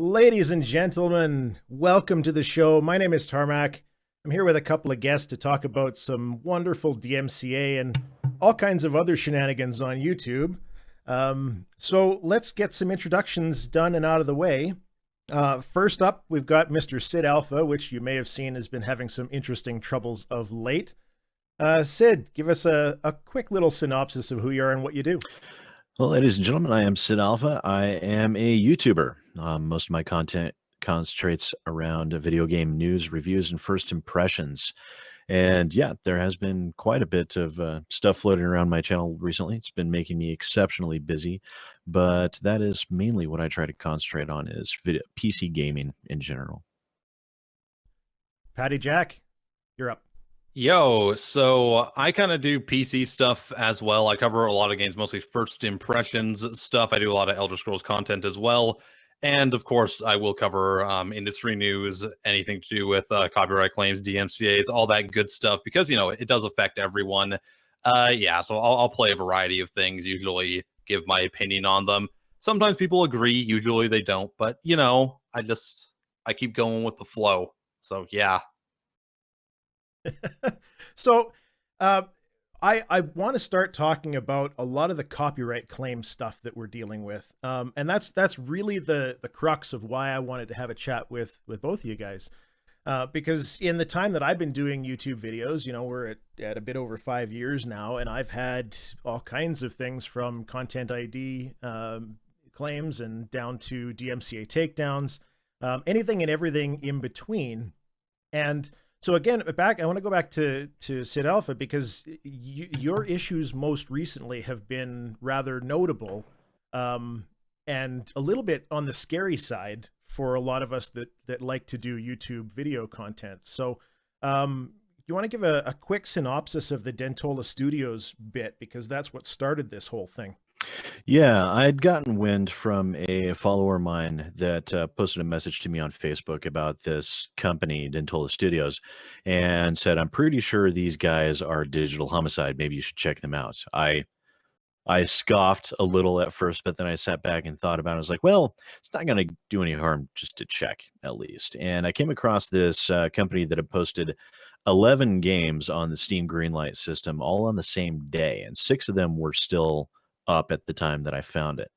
Ladies and gentlemen, welcome to the show. My name is Tarmack. I'm here with a couple of guests to talk about some wonderful DMCA and all kinds of other shenanigans on YouTube. So let's get some introductions done and out of the way. First up, we've got Mr. SidAlpha, which you may have seen has been having some interesting troubles of late. Sid, give us a quick little synopsis of who you are and what you do. Well, ladies and gentlemen, I am SidAlpha. I am a YouTuber. Most of my content concentrates around video game news, reviews, and first impressions. And yeah, there has been quite a bit of stuff floating around my channel recently. It's been making me exceptionally busy, but that is mainly what I try to concentrate on is PC gaming in general. PattyJack, you're up. Yo, so I kind of do PC stuff as well. I cover a lot of games, mostly first impressions stuff. I do a lot of Elder Scrolls content as well. And of course, I will cover industry news, anything to do with copyright claims, DMCAs, all that good stuff, because, it does affect everyone. Yeah, so I'll play a variety of things, usually give my opinion on them. Sometimes people agree, usually they don't. But, I keep going with the flow. So, yeah. So I want to start talking about a lot of the copyright claim stuff that we're dealing with. And that's really the crux of why I wanted to have a chat with both of you guys. Because in the time that I've been doing YouTube videos, we're at a bit over 5 years now, and I've had all kinds of things from content ID claims and down to DMCA takedowns, anything and everything in between. And so again, I want to go back to SidAlpha because your issues most recently have been rather notable, and a little bit on the scary side for a lot of us that like to do YouTube video content. So you want to give a quick synopsis of the Dentola Studios bit, because that's what started this whole thing. Yeah, I'd gotten wind from a follower of mine that posted a message to me on Facebook about this company, Dentola Studios, and said, "I'm pretty sure these guys are digital homicide. Maybe you should check them out." I scoffed a little at first, but then I sat back and thought about it. I was like, well, it's not going to do any harm just to check at least. And I came across this company that had posted 11 games on the Steam Greenlight system all on the same day, and 6 of them were still up at the time that I found it.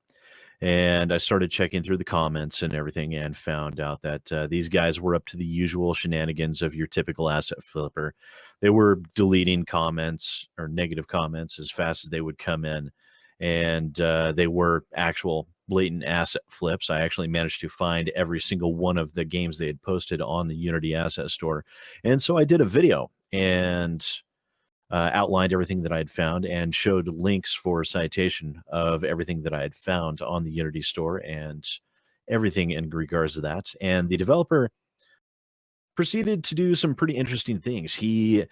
And I started checking through the comments and everything and found out that these guys were up to the usual shenanigans of your typical asset flipper. They were deleting comments or negative comments as fast as they would come in. And they were actual blatant asset flips. I actually managed to find every single one of the games they had posted on the Unity Asset Store. And so I did a video and outlined everything that I had found and showed links for citation of everything that I had found on the Unity store and everything in regards to that. And the developer proceeded to do some pretty interesting things. He,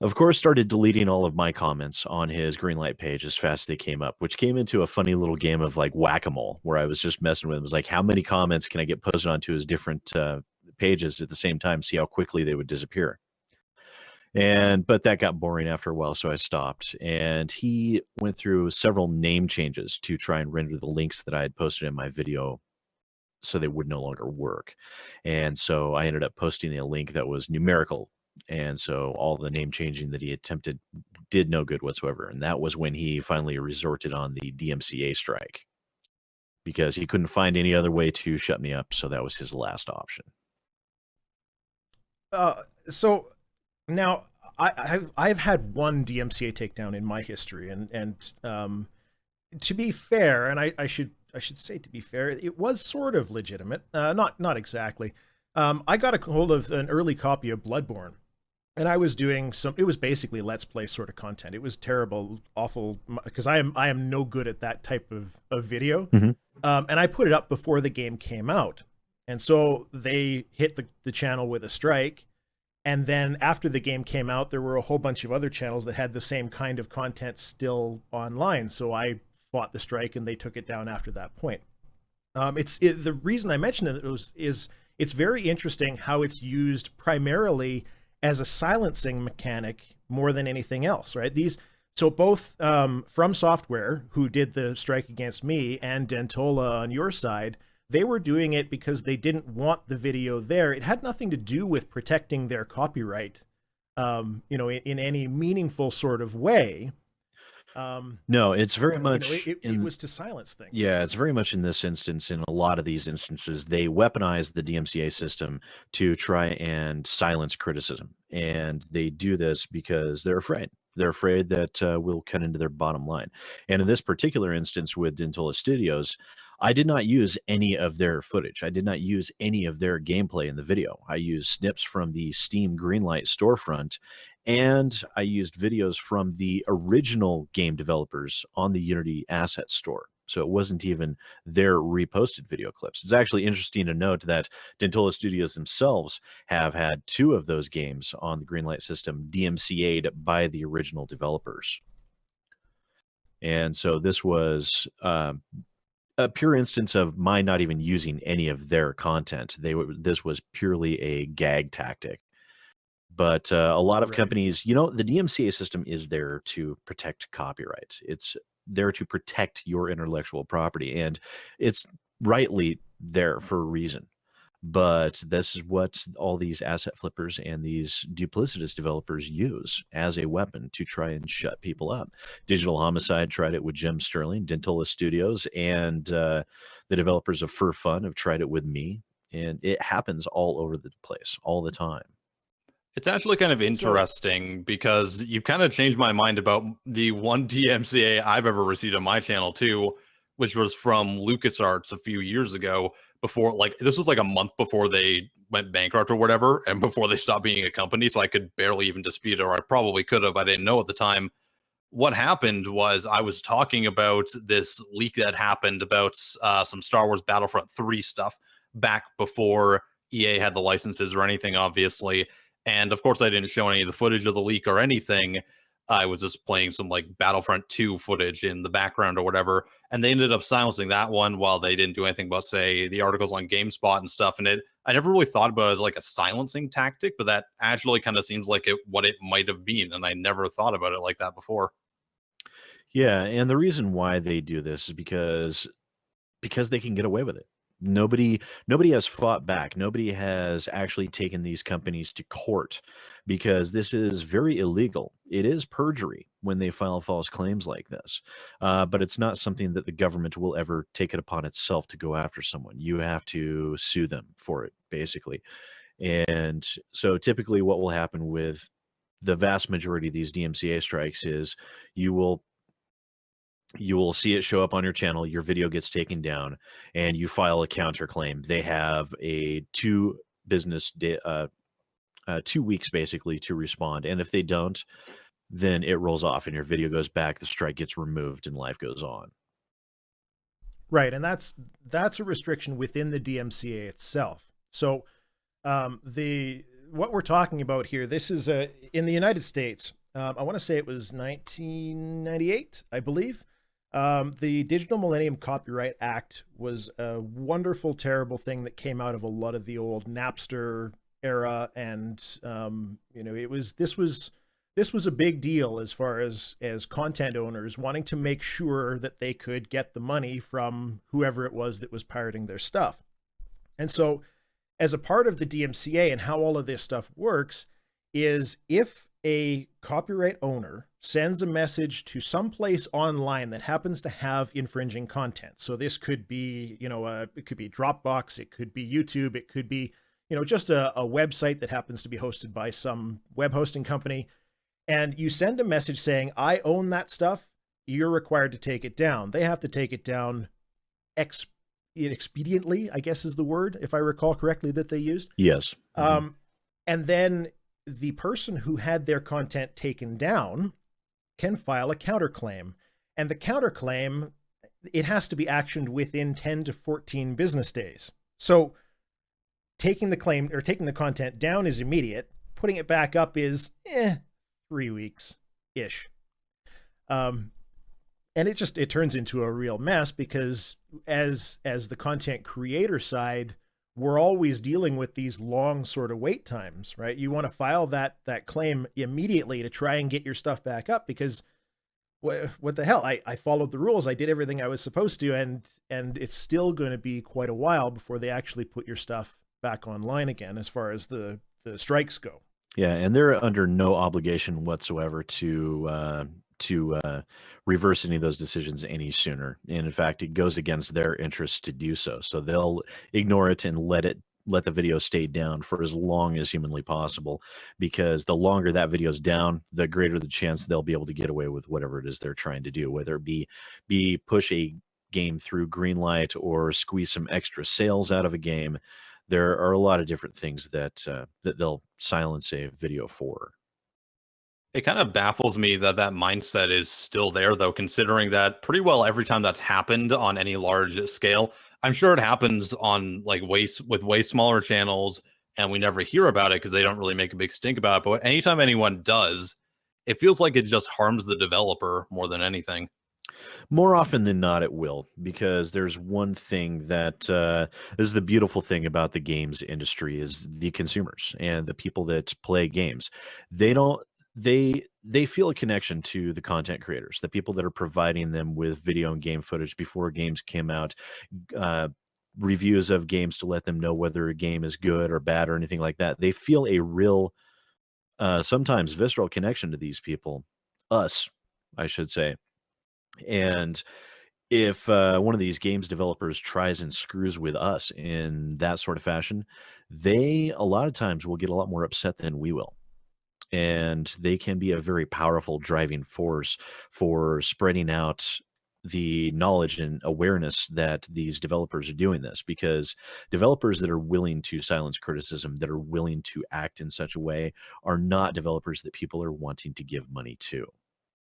of course, started deleting all of my comments on his Greenlight page as fast as they came up, which came into a funny little game of like whack-a-mole, where I was just messing with him. It was like, how many comments can I get posted onto his different pages at the same time, see how quickly they would disappear. But that got boring after a while, so I stopped. And he went through several name changes to try and render the links that I had posted in my video so they would no longer work. And so I ended up posting a link that was numerical. And so all the name changing that he attempted did no good whatsoever. And that was when he finally resorted on the DMCA strike, because he couldn't find any other way to shut me up. So that was his last option. So now I've had one DMCA takedown in my history, and to be fair, and I should say, to be fair, it was sort of legitimate, not exactly. I got a hold of an early copy of Bloodborne, and I was doing it was basically Let's Play sort of content. It was terrible, awful, because I am no good at that type of video. Mm-hmm. And I put it up before the game came out, and so they hit the channel with a strike. And then after the game came out, there were a whole bunch of other channels that had the same kind of content still online. So I fought the strike, and they took it down after that point. The reason I mentioned it is it's very interesting how it's used primarily as a silencing mechanic more than anything else, right? So both From Software, who did the strike against me, and Dentola on your side, they were doing it because they didn't want the video there. It had nothing to do with protecting their copyright, in any meaningful sort of way. No, it's very much it was to silence things. Yeah, it's very much in this instance. In a lot of these instances, they weaponize the DMCA system to try and silence criticism. And they do this because they're afraid. They're afraid that we'll cut into their bottom line. And in this particular instance with Dentola Studios, I did not use any of their footage. I did not use any of their gameplay in the video. I used snips from the Steam Greenlight storefront, and I used videos from the original game developers on the Unity Asset Store. So it wasn't even their reposted video clips. It's actually interesting to note that Dentola Studios themselves have had 2 of those games on the Greenlight system DMCA'd by the original developers. And so this was a pure instance of my not even using any of their content. This was purely a gag tactic. But a lot of Right. companies, the DMCA system is there to protect copyright. It's there to protect your intellectual property, and it's rightly there for a reason. But this is what all these asset flippers and these duplicitous developers use as a weapon to try and shut people up. Digital Homicide tried it with Jim Sterling, Dentola Studios, and the developers of Fur Fun have tried it with me. And it happens all over the place, all the time. It's actually kind of interesting because you've kind of changed my mind about the one DMCA I've ever received on my channel too, which was from LucasArts a few years ago. Before, like, this was like a month before they went bankrupt or whatever, and before they stopped being a company, so I could barely even dispute it, or I probably could have. I didn't know at the time. What happened was I was talking about this leak that happened about some Star Wars Battlefront 3 stuff back before EA had the licenses or anything, obviously. And of course, I didn't show any of the footage of the leak or anything. I was just playing some like Battlefront 2 footage in the background or whatever. And they ended up silencing that one while they didn't do anything but say the articles on GameSpot and stuff. And I never really thought about it as like a silencing tactic, but that actually kind of seems like what it might have been. And I never thought about it like that before. Yeah, and the reason why they do this is because they can get away with it. Nobody has fought back. Nobody has actually taken these companies to court because this is very illegal. It is perjury when they file false claims like this. But it's not something that the government will ever take it upon itself to go after someone. You have to sue them for it, basically. And so typically what will happen with the vast majority of these DMCA strikes is you will see it show up on your channel, your video gets taken down, and you file a counterclaim. They have a 2 weeks basically to respond. And if they don't, then it rolls off and your video goes back, the strike gets removed, and life goes on. Right, and that's a restriction within the DMCA itself. So what we're talking about here, this is in the United States. I want to say it was 1998, I believe. The Digital Millennium Copyright Act was a wonderful, terrible thing that came out of a lot of the old Napster era, and this was a big deal as far as content owners wanting to make sure that they could get the money from whoever it was that was pirating their stuff. And so, as a part of the DMCA and how all of this stuff works, is if a copyright owner sends a message to some place online that happens to have infringing content. So this could be, it could be Dropbox, it could be YouTube, it could be, just a website that happens to be hosted by some web hosting company. And you send a message saying, I own that stuff, you're required to take it down. They have to take it down expediently, I guess is the word, if I recall correctly, that they used. Yes. And then the person who had their content taken down can file a counterclaim. And the counterclaim, it has to be actioned within 10 to 14 business days. So taking the claim or taking the content down is immediate. Putting it back up is 3 weeks-ish. And it turns into a real mess because as the content creator side, we're always dealing with these long sort of wait times, right? You want to file that claim immediately to try and get your stuff back up because what the hell? I followed the rules. I did everything I was supposed to, and it's still going to be quite a while before they actually put your stuff back online again, as far as the strikes go. Yeah, and they're under no obligation whatsoever to reverse any of those decisions any sooner. And in fact, it goes against their interests to do so. So they'll ignore it and let the video stay down for as long as humanly possible, because the longer that video's down, the greater the chance they'll be able to get away with whatever it is they're trying to do, whether it be push a game through green light or squeeze some extra sales out of a game. There are a lot of different things that they'll silence a video for. It kind of baffles me that that mindset is still there, though, considering that pretty well every time that's happened on any large scale, I'm sure it happens on like with way smaller channels, and we never hear about it because they don't really make a big stink about it. But anytime anyone does, it feels like it just harms the developer more than anything. More often than not, it will, because there's one thing that is the beautiful thing about the games industry is the consumers and the people that play games. They don't they feel a connection to the content creators, the people that are providing them with video and game footage before games came out, uh, reviews of games to let them know whether a game is good or bad or anything like that. They feel a real, sometimes visceral connection to these people, us, I should say. And if one of these games developers tries and screws with us in that sort of fashion, they a lot of times will get a lot more upset than we will. And they can be a very powerful driving force for spreading out the knowledge and awareness that these developers are doing this, because developers that are willing to silence criticism, that are willing to act in such a way, are not developers that people are wanting to give money to.